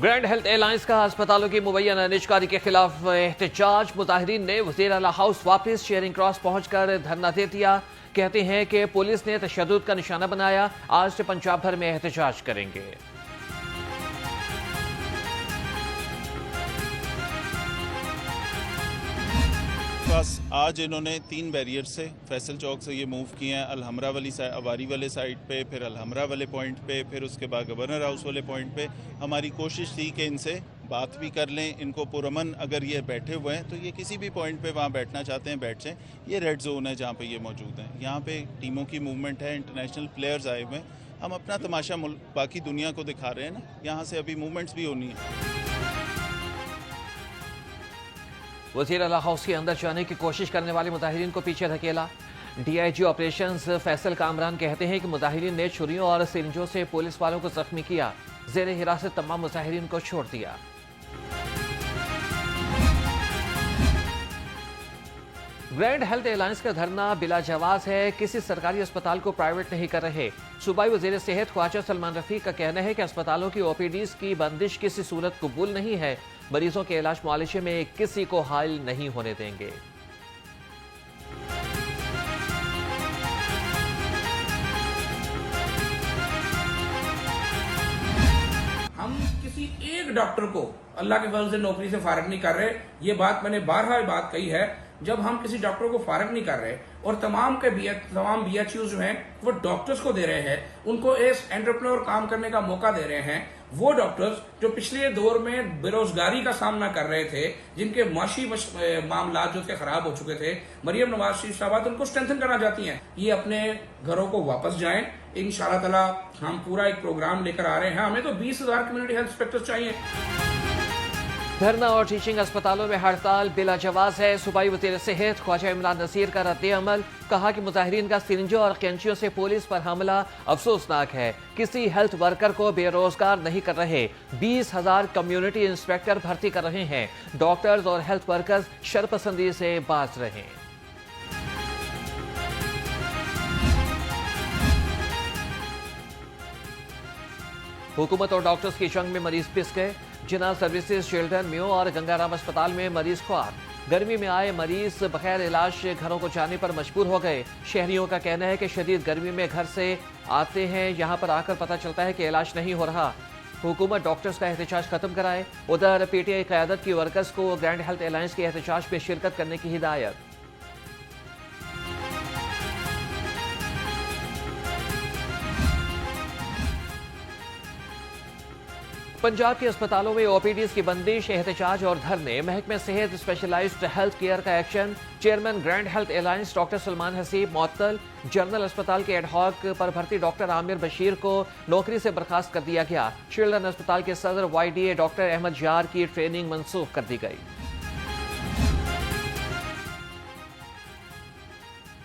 Grand health year lines کا ہسپتالوں کی مبینہ نجکاری کے خلاف احتجاج۔ مظاہرین نے وزیر اعلیٰ ہاؤس واپس چیئرنگ کراس پہنچ کر دھرنا دے دیا۔ کہتے ہیں کہ پولیس نے تشدد کا نشانہ بنایا۔ آج سے پنجاب بھر میں احتجاج کریں گے۔ بس آج انہوں نے 3 بیریئر سے فیصل چوک سے یہ موو کیے ہیں الحمرہ والی اواری والے سائڈ پہ، پھر الحمرہ والے پوائنٹ پہ، پھر اس کے بعد گورنر ہاؤس والے پوائنٹ پہ۔ ہماری کوشش تھی کہ ان سے بات بھی کر لیں، ان کو پرامن اگر یہ بیٹھے ہوئے ہیں تو یہ کسی بھی پوائنٹ پہ وہاں بیٹھنا چاہتے ہیں بیٹھ جائیں۔ یہ ریڈ زون ہے جہاں پہ یہ موجود ہیں، یہاں پہ ٹیموں کی موومنٹ ہے، انٹرنیشنل پلیئرز آئے ہوئے ہیں۔ ہم اپنا تماشا باقی دنیا کو دکھا رہے ہیں نا، یہاں سے ابھی موومنٹس بھی ہونی ہیں۔ وزیر اعلیٰ ہاؤس کے اندر جانے کی کوشش کرنے والے مظاہرین کو پیچھے دھکیلا۔ D I G operations Faisal Kamran کہتے ہیں کہ مظاہرین نے چھریوں اور سرنجوں سے پولیس والوں کو زخمی کیا۔ زیر حراست تمام مظاہرین کو چھوڑ دیا۔ گرینڈ ہیلتھ ایئر لائنس کا دھرنا بلا جواز ہے۔ کسی سرکاری اسپتال کو پرائیویٹ نہیں کر رہے۔ صوبائی وزیر صحت خواجہ سلمان رفیق کا کہنا ہے کہ اسپتالوں کی او پی ڈیز کی بندش کسی صورت قبول نہیں ہے۔ مریضوں کے علاج معالجے میں کسی کو حائل نہیں ہونے دیں گے۔ ہم کسی ایک ڈاکٹر کو اللہ کے فضل سے نوکری سے فارغ نہیں کر رہے۔ یہ بات میں نے بارہا بات کہی ہے، جب ہم کسی ڈاکٹر کو فارغ نہیں کر رہے اور تمام بی ایچ یوز جو ہیں وہ ڈاکٹرز کو دے رہے ہیں، ان کو اس انٹرپرینور کام کرنے کا موقع دے رہے ہیں، وہ ڈاکٹرز جو پچھلے دور میں بے روزگاری کا سامنا کر رہے تھے، جن کے معاشی معاملات جو تھے خراب ہو چکے تھے، مریم نواز شریف صاحبات ان کو اسٹرینتھن کرنا چاہتی ہیں۔ یہ اپنے گھروں کو واپس جائیں۔ انشاءاللہ تعالی ہم پورا ایک پروگرام لے کر آ رہے ہیں۔ ہمیں تو 20,000 کمیونٹی ہیلتھ انسپیکٹرز چاہیے۔ دھرنا اور ٹیچنگ اسپتالوں میں ہڑتال بلا جواز ہے۔ صوبائی وزیر صحت خواجہ عمران نصیر کا رد عمل، کہا کہ مظاہرین کا سرنجوں اور کینچیوں سے پولیس پر حملہ افسوسناک ہے۔ کسی ہیلتھ ورکر کو بے روزگار نہیں کر رہے۔ 20,000 کمیونٹی انسپیکٹر بھرتی کر رہے ہیں۔ ڈاکٹرز اور ہیلتھ ورکرز شرپسندی سے باز رہیں۔ حکومت اور ڈاکٹرز کی جنگ میں مریض پس گئے۔ جناح سروسز، چلڈرن میو اور گنگا رام اسپتال میں مریض خوار۔ گرمی میں آئے مریض بغیر علاج گھروں کو جانے پر مجبور ہو گئے۔ شہریوں کا کہنا ہے کہ شدید گرمی میں گھر سے آتے ہیں، یہاں پر آ کر پتہ چلتا ہے کہ علاج نہیں ہو رہا۔ حکومت ڈاکٹرز کا احتجاج ختم کرائے۔ ادھر پی ٹی آئی قیادت کی ورکرز کو گرینڈ ہیلتھ ایئر لائنس کے احتجاج میں شرکت کرنے کی ہدایت۔ پنجاب کے اسپتالوں میں او پی ڈیز کی بندش، احتجاج اور دھرنے۔ محکمہ صحت اسپیشلائزڈ ہیلتھ کیئر کا action. Chairman grand health alliance doctor Salman Haseeb معطل۔ جنرل اسپتال کے ایڈ ہاک پر بھرتی ڈاکٹر عامر بشیر کو نوکری سے برخاست کر دیا گیا۔ چلڈرن اسپتال کے صدر Y D A doctor Ahmad Yar کی ٹریننگ منسوخ کر دی گئی۔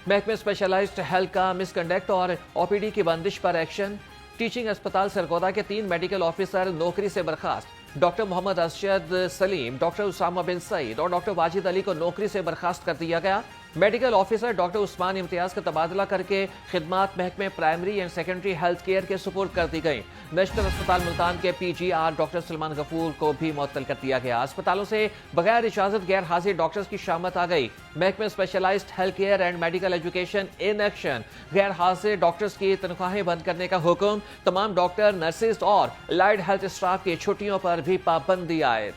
محکمہ اسپیشلائزڈ ہیلتھ کا مس کنڈکٹ اور او پی ڈی کی بندش پر ایکشن۔ ٹیچنگ اسپتال سرگودا کے 3 میڈیکل آفیسر نوکری سے برخاست۔ ڈاکٹر محمد ارشد سلیم، ڈاکٹر اسامہ بن سعید اور ڈاکٹر واجد علی کو نوکری سے برخاست کر دیا گیا۔ میڈیکل آفیسر ڈاکٹر عثمان امتیاز کا تبادلہ کر کے خدمات محکمہ primary and secondary health care کے سپرد کر دی گئیں۔ نیشنل اسپتال ملتان کے پی جی آر ڈاکٹر سلمان غفور کو بھی معطل کر دیا گیا۔ اسپتالوں سے بغیر اجازت غیر حاضر ڈاکٹرز کی شامت آ گئی۔ محکمہ specialized health care and medical education in action. غیر حاضر ڈاکٹرز کی تنخواہیں بند کرنے کا حکم۔ تمام ڈاکٹر، نرسز اور الائڈ ہیلتھ اسٹاف کی چھٹیوں پر بھی پابندی عائد۔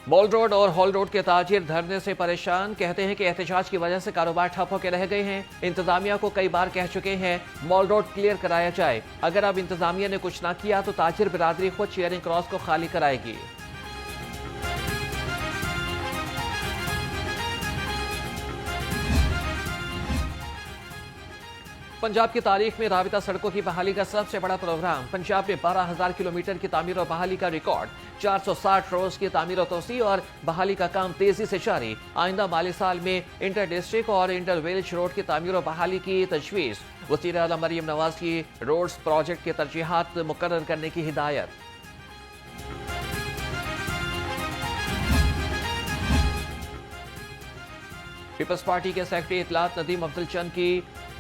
مال روڈ اور ہال روڈ کے تاجر دھرنے سے پریشان، کہتے ہیں کہ احتجاج کی وجہ سے کاروبار ٹھپ ہو کے رہ گئے ہیں۔ انتظامیہ کو کئی بار کہہ چکے ہیں مال روڈ کلیئر کرایا جائے۔ اگر اب انتظامیہ نے کچھ نہ کیا تو تاجر برادری خود چیئرنگ کراس کو خالی کرائے گی۔ پنجاب کی تاریخ میں رابطہ سڑکوں کی بحالی کا سب سے بڑا پروگرام۔ پنجاب میں 12,000 کلومیٹر کی تعمیر و بحالی کا ریکارڈ۔ 460 روز کی تعمیر و توسیع اور بحالی کا کام تیزی سے جاری۔ آئندہ مالی سال میں انٹر ڈسٹرکٹ اور انٹر ویلج روڈ کی تعمیر و بحالی کی تجویز۔ وزیر اعلیٰ مریم نواز کی روڈز پروجیکٹ کی ترجیحات مقرر کرنے کی ہدایت۔ پیپلز پارٹی کے سیکرٹری اطلاعات ندیم افضل چند کی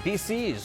DCs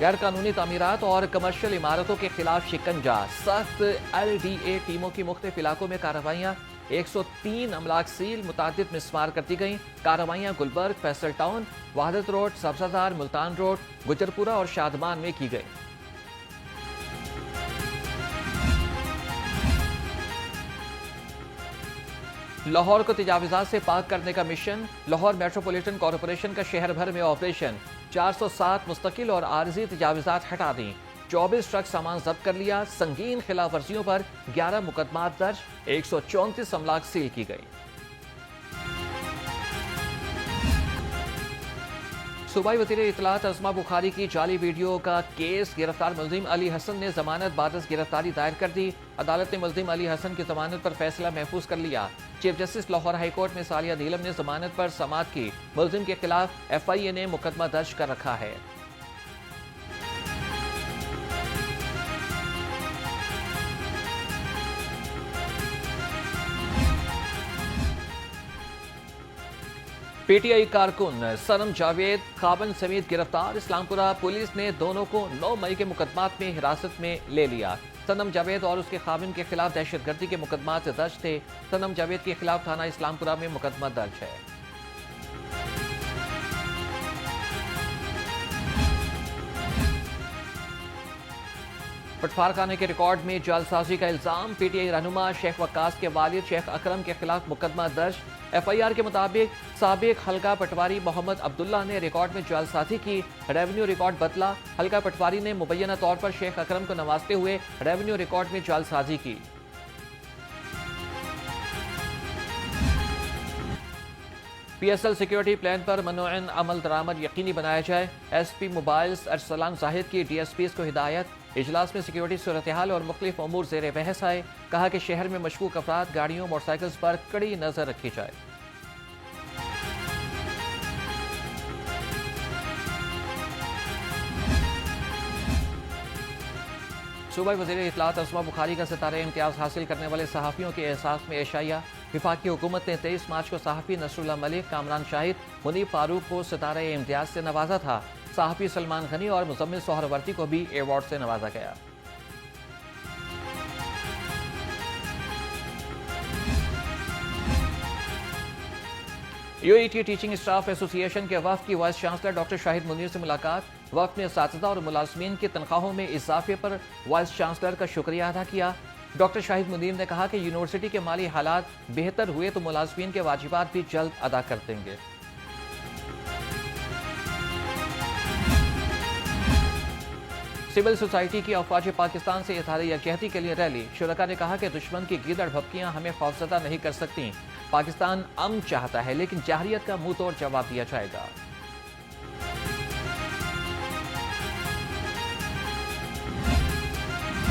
غیر قانونی تعمیرات اور کمرشل عمارتوں کے خلاف شکنجا، سخت LDA ٹیموں کی مختلف علاقوں میں کارروائیاں، 103 املاک سیل، متعدد مسمار کر دی گئیں۔ کارروائیاں گلبرگ، فیصل ٹاؤن، وحدت روڈ، سبزہ ملتان روڈ، گجرپورہ اور شادمان میں کی گئیں۔ لاہور کو تجاوزات سے پاک کرنے کا مشن، لاہور میٹروپولیٹن کارپوریشن کا شہر بھر میں آپریشن، 407 مستقل اور عارضی تجاوزات ہٹا دیں، 24 ٹرک سامان ضبط کر لیا، سنگین خلاف ورزیوں پر 11 مقدمات درج، 134 املاک سیل کی گئی۔ صوبائی وزیر اطلاعات اسما بخاری کی جعلی ویڈیو کا کیس، گرفتار ملزم علی حسن نے ضمانت بعد از گرفتاری دائر کر دی۔ عدالت نے ملزم علی حسن کی ضمانت پر فیصلہ محفوظ کر لیا۔ Chief justice Lahore high court میں ثالیہ نیلم نے ضمانت پر سماعت کی۔ ملزم کے خلاف FIA نے مقدمہ درج کر رکھا ہے۔ PTI کارکن سنم جاوید خاوند سمیت گرفتار، اسلام پورہ پولیس نے دونوں کو 9 مئی کے مقدمات میں حراست میں لے لیا۔ سنم جاوید اور اس کے خاوند کے خلاف دہشت گردی کے مقدمات درج تھے۔ سنم جاوید کے خلاف تھانہ اسلام پورہ میں مقدمہ درج ہے۔ پٹوار خانے کے ریکارڈ میں جعلسازی کا الزام، PTI رہنما شیخ وقاص کے والد شیخ اکرم کے خلاف مقدمہ درج۔ FIR کے مطابق سابق حلقہ پٹواری محمد عبداللہ نے ریکارڈ میں جعلسازی کی، ریونیو ریکارڈ بدلا۔ حلقہ پٹواری نے مبینہ طور پر شیخ اکرم کو نوازتے ہوئے ریونیو ریکارڈ میں جعلسازی کی۔ PSL سیکیورٹی پلان پر منوعن عمل درآمد یقینی بنایا جائے، SP موبائلز ارسلان زاہد کی DSPs کو ہدایت۔ اجلاس میں سیکیورٹی صورتحال اور مختلف امور زیر بحث آئے، کہا کہ شہر میں مشکوک افراد، گاڑیوں، موٹر سائیکلز پر کڑی نظر رکھی جائے۔ صوبائی وزیر اطلاعات اسما بخاری کا ستارہ امتیاز حاصل کرنے والے صحافیوں کے احساس میں اشائیہ۔ وفاقی حکومت نے 23 مارچ کو صحافی نصر اللہ ملک، کامران شاہد، منیب فاروق کو ستارہ امتیاز سے نوازا تھا۔ صحافی سلمان غنی اور مزمل سہروردی کو بھی ایوارڈ سے نوازا گیا۔ UET ٹیچنگ اسٹاف ایسوسی ایشن کے وفد کی وائس چانسلر ڈاکٹر شاہد منیر سے ملاقات۔ وفد نے اساتذہ اور ملازمین کی تنخواہوں میں اضافے پر وائس چانسلر کا شکریہ ادا کیا۔ ڈاکٹر شاہد منیر نے کہا کہ یونیورسٹی کے مالی حالات بہتر ہوئے تو ملازمین کے واجبات بھی جلد ادا کر دیں گے۔ سول سوسائٹی کی افواج پاکستان سے اتحاد یکجہتی کے لیے ریلی، شرکاء نے کہا کہ دشمن کی گیدڑ بھپکیاں ہمیں خوفزدہ نہیں کر سکتی۔ پاکستان امن چاہتا ہے لیکن جارحیت کا منہ توڑ جواب دیا جائے گا۔